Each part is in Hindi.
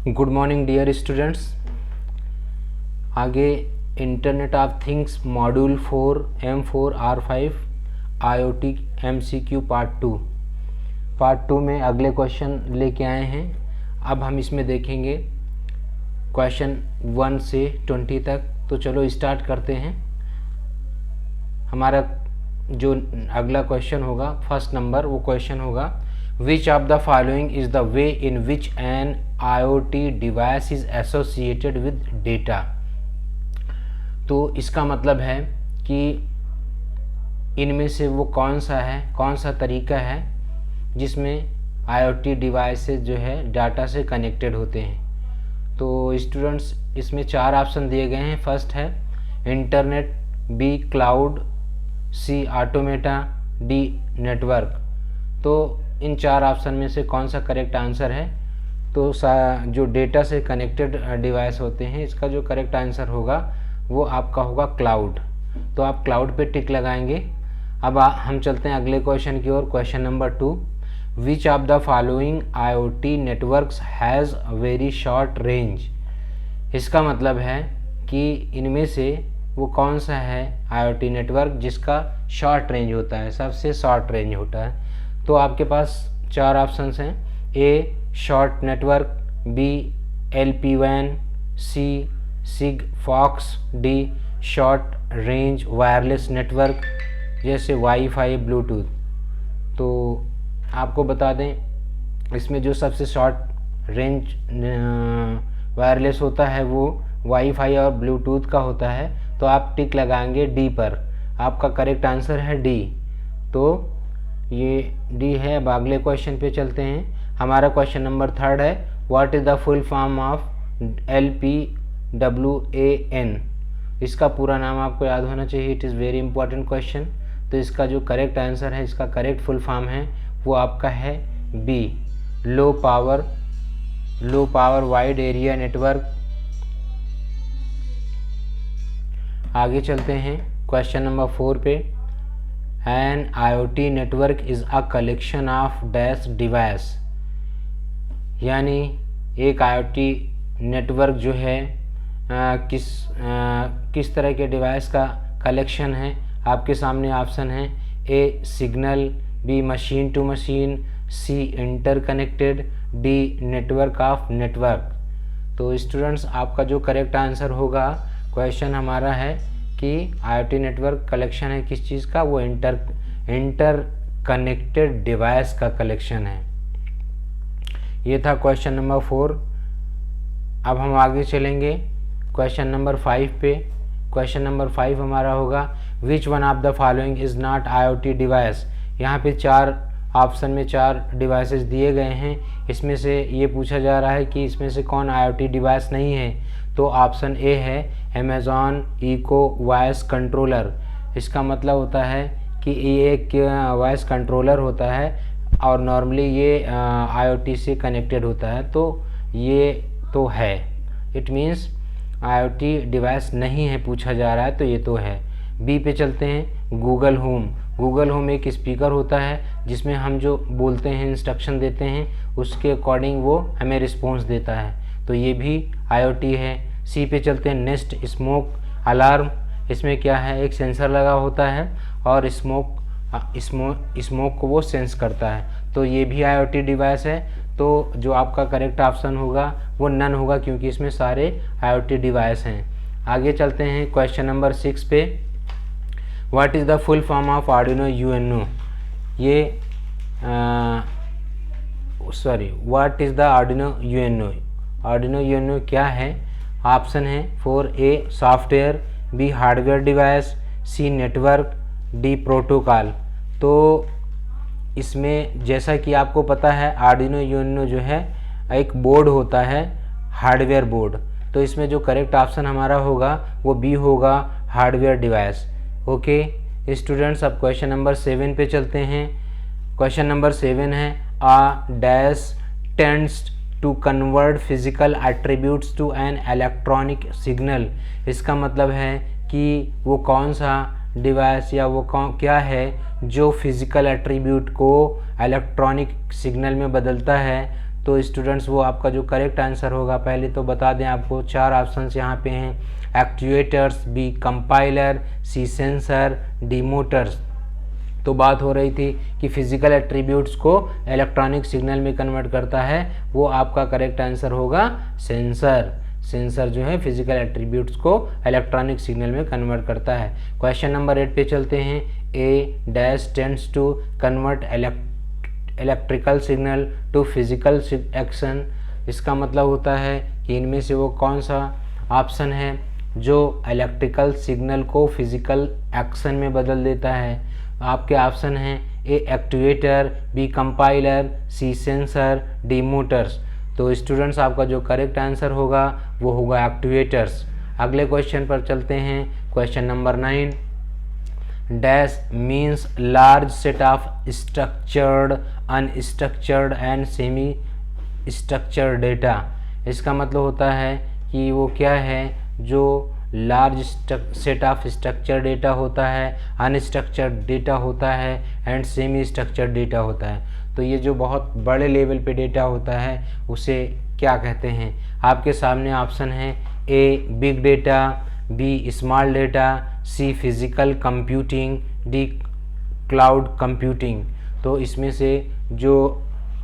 Good morning dear students. आगे internet of things module 4 M4R5 IoT MCQ part two में अगले क्वेश्चन लेके आए हैं। अब हम इसमें देखेंगे क्वेश्चन 1 से 20 तक। तो चलो स्टार्ट करते हैं। हमारा जो अगला क्वेश्चन होगा फर्स्ट नंबर, वो क्वेश्चन होगा विच of the following is the way in which N IoT device is associated with data. तो इसका मतलब है कि इनमें से वो कौन सा तरीका है जिसमें IoT डिवाइसेस जो है डाटा से कनेक्टेड होते हैं। तो स्टूडेंट्स इसमें 4 ऑप्शन दिए गए हैं। फर्स्ट है इंटरनेट, बी क्लाउड, सी ऑटोमेटा, डी नेटवर्क। तो इन 4 ऑप्शन में से कौन सा करेक्ट आंसर है? तो जो डेटा से कनेक्टेड डिवाइस होते हैं, इसका जो करेक्ट आंसर होगा वो आपका होगा क्लाउड। तो आप क्लाउड पे टिक लगाएंगे। अब हम चलते हैं अगले क्वेश्चन की ओर। Question number 2, which of the following IoT networks has very short range. इसका मतलब है कि इनमें से वो कौन सा है IoT नेटवर्क जिसका शॉर्ट रेंज होता है, सबसे शॉर्ट रेंज होता है। तो आपके पास 4 ऑप्शंस हैं। A short network, B LPWAN, C Sigfox, D short range wireless network जैसे वाईफाई, ब्लूटूथ। तो आपको बता दें इसमें जो सबसे शॉर्ट रेंज वायरलेस होता है वो वाईफाई और ब्लूटूथ का होता है। तो आप टिक लगाएंगे डी पर। आपका करेक्ट आंसर है डी। तो ये डी है। अब अगले क्वेश्चन पे चलते हैं। हमारा क्वेश्चन नंबर 3 है what is the full form of LPWAN। इसका पूरा नाम आपको याद होना चाहिए। It is very important question. तो इसका जो करेक्ट आंसर है, इसका करेक्ट फुल फॉर्म है वो आपका है B low power wide area network. आगे चलते हैं क्वेश्चन नंबर 4 पे। An IoT network is a collection of dash device. यानी एक IoT नेटवर्क जो है किस तरह के डिवाइस का कलेक्शन है। आपके सामने ऑप्शन है A signal, B machine to machine, C interconnected, D network of network. तो स्टूडेंट्स आपका जो करेक्ट आंसर होगा, क्वेश्चन हमारा है कि IoT नेटवर्क कलेक्शन है किस चीज़ का, वो इंटरकनेक्टेड डिवाइस का कलेक्शन है। ये था क्वेश्चन नंबर 4। अब हम आगे चलेंगे क्वेश्चन नंबर 5 पे। क्वेश्चन नंबर 5 हमारा होगा which one of the following is not IoT device. यहाँ पे 4 ऑप्शन में 4 डिवाइसेस दिए गए हैं। इसमें से ये पूछा जा रहा है कि इसमें से कौन IoT डिवाइस नहीं है। तो ऑप्शन ए है अमेज़ॉन इको वॉइस कंट्रोलर। इसका मतलब होता है कि ये एक वॉइस कंट्रोलर होता है और नॉर्मली ये IoT से कनेक्टेड होता है। तो ये तो है, इट मीन्स IoT डिवाइस नहीं है पूछा जा रहा है, तो ये तो है। बी पे चलते हैं। गूगल होम एक स्पीकर होता है जिसमें हम जो बोलते हैं, इंस्ट्रक्शन देते हैं, उसके अकॉर्डिंग वो हमें रिस्पॉन्स देता है। तो ये भी IoT है। सी पे चलते हैं। Nest smoke alarm. इसमें क्या है, एक सेंसर लगा होता है और स्मोक को वो सेंस करता है। तो ये भी IoT डिवाइस है। तो जो आपका करेक्ट ऑप्शन होगा वो नन होगा, क्योंकि इसमें सारे IoT डिवाइस हैं। आगे चलते हैं क्वेश्चन नंबर 6 पे। What is the full form of Arduino UNO। What is the Arduino UNO। Arduino UNO क्या है? ऑप्शन है 4A software, B hardware device, C network, D protocol. तो इसमें जैसा कि आपको पता है आर्डिनो UNO जो है एक बोर्ड होता है, हार्डवेयर बोर्ड। तो इसमें जो करेक्ट ऑप्शन हमारा होगा वो बी होगा हार्डवेयर डिवाइस। ओके स्टूडेंट्स, अब क्वेश्चन नंबर 7 पे चलते हैं। क्वेश्चन नंबर 7 है a dash tends to convert physical attributes to an electronic signal. इसका मतलब है कि वो कौन सा डिवाइस या वो क्या है जो फिजिकल एट्रीब्यूट को इलेक्ट्रॉनिक सिग्नल में बदलता है। तो स्टूडेंट्स वो आपका जो करेक्ट आंसर होगा, पहले तो बता दें आपको 4 ऑप्शंस यहाँ पे हैं, actuators, B compiler, C sensor, D motors. तो बात हो रही थी कि फिजिकल एट्रीब्यूट्स को इलेक्ट्रॉनिक सिग्नल में कन्वर्ट करता है, वो आपका करेक्ट आंसर होगा सेंसर। सेंसर जो है फिजिकल एट्रीब्यूट्स को इलेक्ट्रॉनिक सिग्नल में कन्वर्ट करता है। क्वेश्चन नंबर 8 पे चलते हैं। A dash tends to convert electrical signal to physical action. इसका मतलब होता है कि इनमें से वो कौन सा ऑप्शन है जो इलेक्ट्रिकल सिग्नल को फिजिकल एक्शन में बदल देता है। आपके ऑप्शन हैं A actuator, B compiler, C sensor, D motors. तो स्टूडेंट्स आपका जो करेक्ट आंसर होगा वो होगा एक्चुएटर्स। अगले क्वेश्चन पर चलते हैं। Question number 9, dash means large set of structured, unstructured and semi structured data. इसका मतलब होता है कि वो क्या है, जो large set of structure data होता है, अनस्ट्रक्चर्ड डेटा होता है एंड सेमी स्ट्रक्चर्ड डेटा होता है। तो ये जो बहुत बड़े लेवल पे डेटा होता है उसे क्या कहते हैं। आपके सामने ऑप्शन है A big data, B small data, C physical computing, D cloud computing. तो इसमें से जो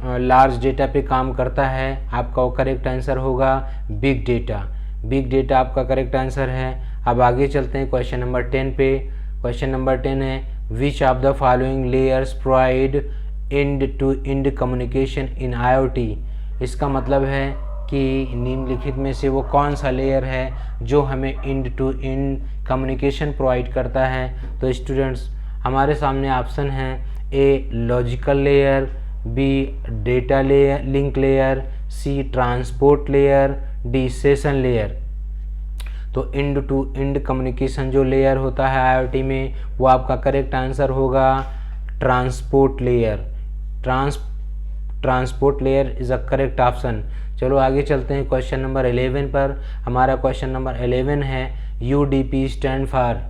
लार्ज डेटा पे काम करता है आपका वो करेक्ट आंसर होगा बिग डेटा। बिग डेटा आपका करेक्ट आंसर है। अब आगे चलते हैं क्वेश्चन नंबर 10 पे। क्वेश्चन नंबर 10 है, which of the following layers provide end to end communication in IoT। इसका मतलब है कि निम्नलिखित में से वो कौन सा लेयर है जो हमें end to end communication provide करता है। तो स्टूडेंट्स हमारे सामने ऑप्शन है A logical layer, B data layer link layer, C transport layer, D session layer. तो एंड टू एंड कम्युनिकेशन जो लेयर होता है IoT में वो आपका करेक्ट आंसर होगा transport layer. Transport layer is a correct option. चलो आगे चलते हैं क्वेश्चन नंबर 11 पर। हमारा क्वेश्चन नंबर 11 है, UDP स्टैंड फॉर।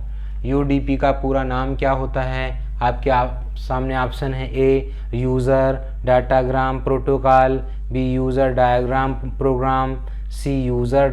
UDP का पूरा नाम क्या होता है। आपके सामने ऑप्शन है A user datagram protocol, B user diagram program, C user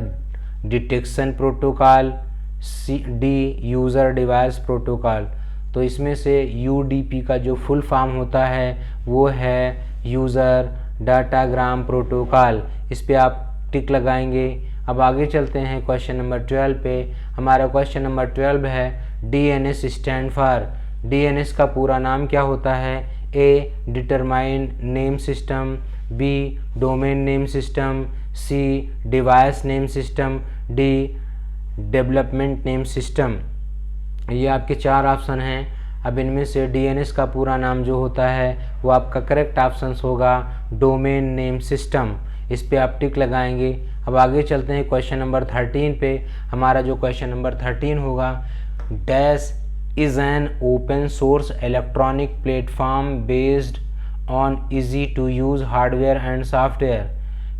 detection protocol, C D user device protocol. तो इसमें से UDP का जो फुल फॉर्म होता है वो है यूज़र डाटाग्राम प्रोटोकॉल। इस पे आप टिक लगाएंगे। अब आगे चलते हैं क्वेश्चन नंबर 12 पे। हमारा क्वेश्चन नंबर 12 है, DNS स्टैंड फॉर। DNS का पूरा नाम क्या होता है। A determine name system, B domain name system, C device name system, D development name system. ये आपके 4 ऑप्शन हैं। अब इनमें से DNS का पूरा नाम जो होता है वो आपका करेक्ट ऑप्शन होगा डोमेन नेम सिस्टम। इस पे आप टिक लगाएंगे। अब आगे चलते हैं क्वेश्चन नंबर 13 पे। हमारा जो क्वेश्चन नंबर 13 होगा, dash is an open source electronic platform based on easy to use hardware and software.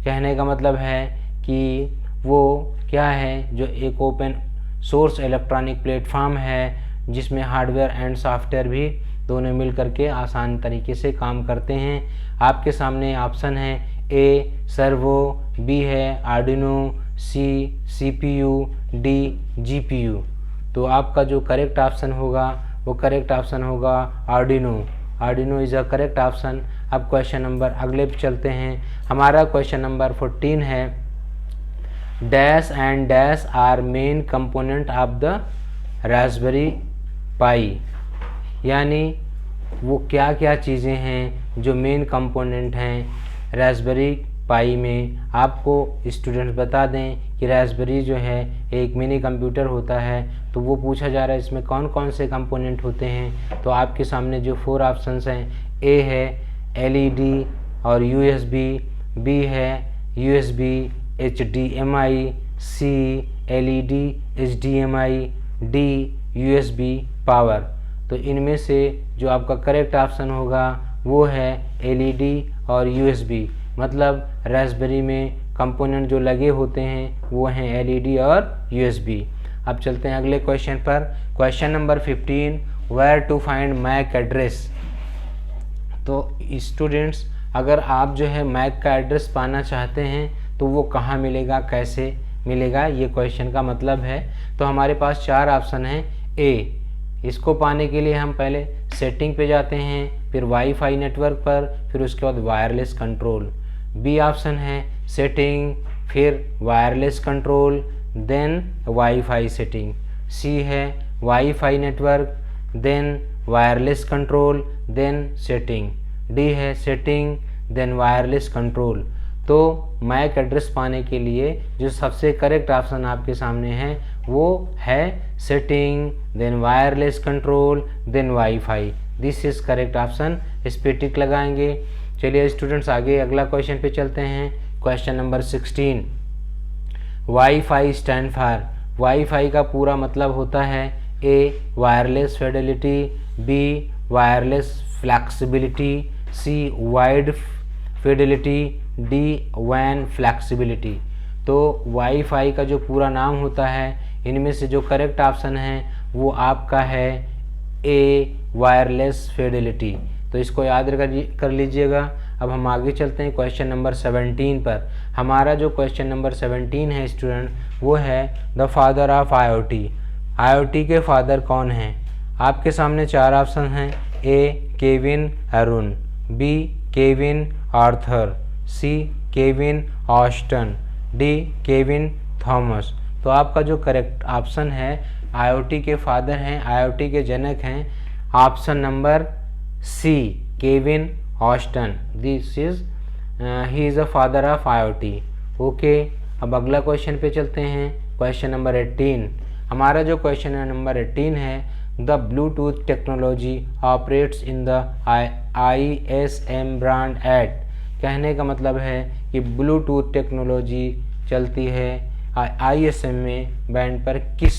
कहने का मतलब है कि वो क्या है, जो एक ओपन सोर्स इलेक्ट्रॉनिक प्लेटफॉर्म है जिसमें हार्डवेयर एंड सॉफ्टवेयर भी दोनों मिल करके आसान तरीके से काम करते हैं। आपके सामने ऑप्शन है ए सर्वो, बी है Arduino, C CPU, D GPU। तो आपका जो करेक्ट ऑप्शन होगा वो करेक्ट ऑप्शन होगा Arduino. Arduino is a correct option. अब क्वेश्चन नंबर अगले पे चलते हैं। हमारा क्वेश्चन नंबर 14 है, dash and dash are main component of the Raspberry Pi. यानी वो क्या क्या चीज़ें हैं जो मेन कंपोनेंट हैं रास्पबेरी पाई में। आपको स्टूडेंट्स बता दें कि रास्पबेरी जो है एक मिनी कंप्यूटर होता है। तो वो पूछा जा रहा है इसमें कौन कौन से कंपोनेंट होते हैं। तो आपके सामने जो 4 ऑप्शंस हैं, ए है LED और USB, बी है USB HDMI, सी LED HDMI, D USB power. तो इनमें से जो आपका करेक्ट ऑप्शन होगा वो है LED और USB। मतलब रास्पबेरी में कंपोनेंट जो लगे होते हैं वो हैं LED और USB। अब चलते हैं अगले क्वेश्चन पर। Question number 15, where to find MAC address. तो स्टूडेंट्स अगर आप जो है मैक का एड्रेस पाना चाहते हैं तो वो कहाँ मिलेगा, कैसे मिलेगा, ये क्वेश्चन का मतलब है। तो हमारे पास 4 ऑप्शन हैं। ए, इसको पाने के लिए हम पहले सेटिंग पे जाते हैं, फिर वाईफाई नेटवर्क पर, फिर उसके बाद वायरलेस कंट्रोल। बी ऑप्शन है सेटिंग, फिर wireless control, then wifi setting. C है wifi network, then wireless control, then setting. D है सेटिंग, देन वायरलेस कंट्रोल। तो मैक एड्रेस पाने के लिए जो सबसे करेक्ट ऑप्शन आपके सामने है वो है setting, then wireless control, then WiFi. This is correct option. इस पे टिक लगाएंगे। चलिए स्टूडेंट्स आगे अगला क्वेश्चन पे चलते हैं। Question number 16। Wifi stand for, wifi का पूरा मतलब होता है A wireless fidelity, B wireless flexibility, C wide fidelity, D वैन फ्लैक्सिबिलिटी। तो वाईफाई का जो पूरा नाम होता है, इनमें से जो करेक्ट ऑप्शन है वो आपका है ए वायरलेस फिडेलिटी। तो इसको याद कर लीजिएगा। अब हम आगे चलते हैं क्वेश्चन नंबर 17 पर। हमारा जो क्वेश्चन नंबर 17 है स्टूडेंट, वो है the father of IoT. IoT के फादर कौन हैं? आपके सामने 4 ऑप्शन हैं। A Kevin Arun, B Kevin Arthur, C Kevin Ashton, D Kevin Thomas. तो आपका जो करेक्ट ऑप्शन है, आईओटी के फादर हैं, आईओटी के जनक हैं, option number C Kevin Ashton. This is he is a father of IoT. Okay, अब अगला क्वेश्चन पे चलते हैं। Question number 18। हमारा जो क्वेश्चन नंबर 18 है, the Bluetooth technology operates in the ISM band at. कहने का मतलब है कि ब्लूटूथ टेक्नोलॉजी चलती है ISM में बैंड पर किस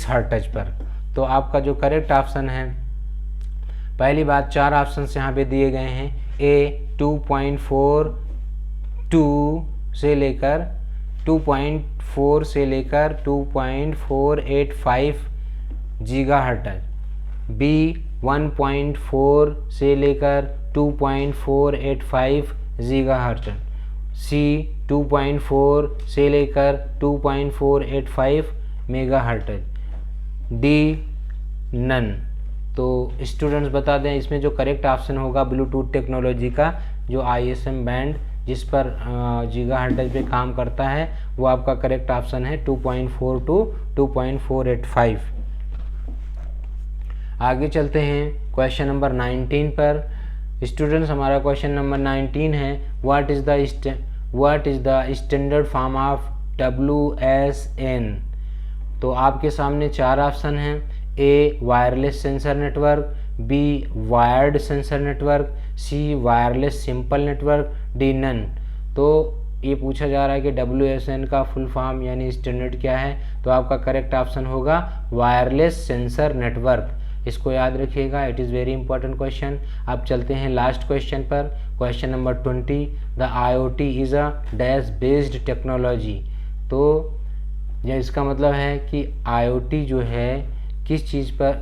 हर्ट्ज पर। तो आपका जो करेक्ट ऑप्शन है, पहली बात 4 ऑप्शन यहाँ पे दिए गए हैं। ए 2.42 से लेकर 2.4 से लेकर 2.485 गीगाहर्ट्ज, बी 1.4 से लेकर 2.485 गीगाहर्ट्ज, सी 2.4 से लेकर 2.485 मेगाहर्ट्ज, डी नन। तो स्टूडेंट्स बता दें इसमें जो करेक्ट ऑप्शन होगा ब्लूटूथ टेक्नोलॉजी का जो ISM बैंड जिस पर गीगाहर्ट्ज पे काम करता है, वो आपका करेक्ट ऑप्शन है 2.4 टू 2.485। आगे चलते हैं क्वेश्चन नंबर 19 पर। स्टूडेंट्स हमारा क्वेश्चन नंबर 19 है, what is the standard form of WSN। तो आपके सामने 4 ऑप्शन हैं। A wireless sensor network, B wired sensor network, C wireless simple network, D none. तो ये पूछा जा रहा है कि WSN का फुल फॉर्म यानी स्टैंडर्ड क्या है। तो आपका करेक्ट ऑप्शन होगा वायरलेस सेंसर नेटवर्क। इसको याद रखिएगा, it is very important question. अब चलते हैं लास्ट क्वेश्चन पर। Question number 20। The IoT is a dash based technology. तो यह इसका मतलब है कि IoT जो है किस चीज़ पर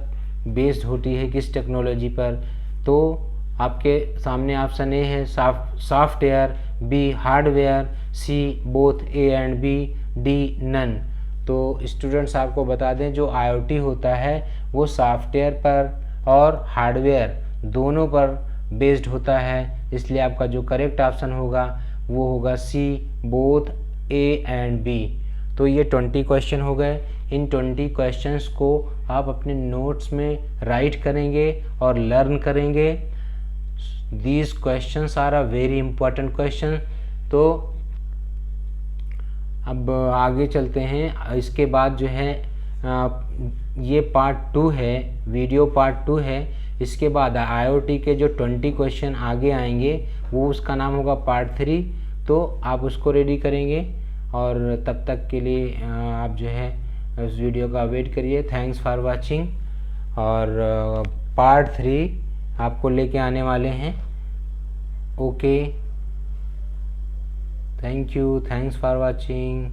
बेस्ड होती है, किस टेक्नोलॉजी पर। तो आपके सामने ऑप्शन ए है software, B hardware, C both A and B, D none. तो स्टूडेंट्स आपको बता दें जो IoT होता है वो सॉफ्टवेयर पर और हार्डवेयर दोनों पर बेस्ड होता है, इसलिए आपका जो करेक्ट ऑप्शन होगा वो होगा सी बोथ ए एंड बी। तो ये 20 क्वेश्चन हो गए। इन 20 क्वेश्चंस को आप अपने नोट्स में राइट करेंगे और लर्न करेंगे। These questions are a very important question. तो अब आगे चलते हैं। इसके बाद जो है ये पार्ट 2 है, वीडियो पार्ट 2 है। इसके बाद IoT के जो 20 क्वेश्चन आगे आएंगे वो उसका नाम होगा पार्ट 3। तो आप उसको रेडी करेंगे और तब तक के लिए आप जो है उस वीडियो का वेट करिए। Thanks for watching. और पार्ट 3 आपको लेके आने वाले हैं। Okay, thank you, thanks for watching.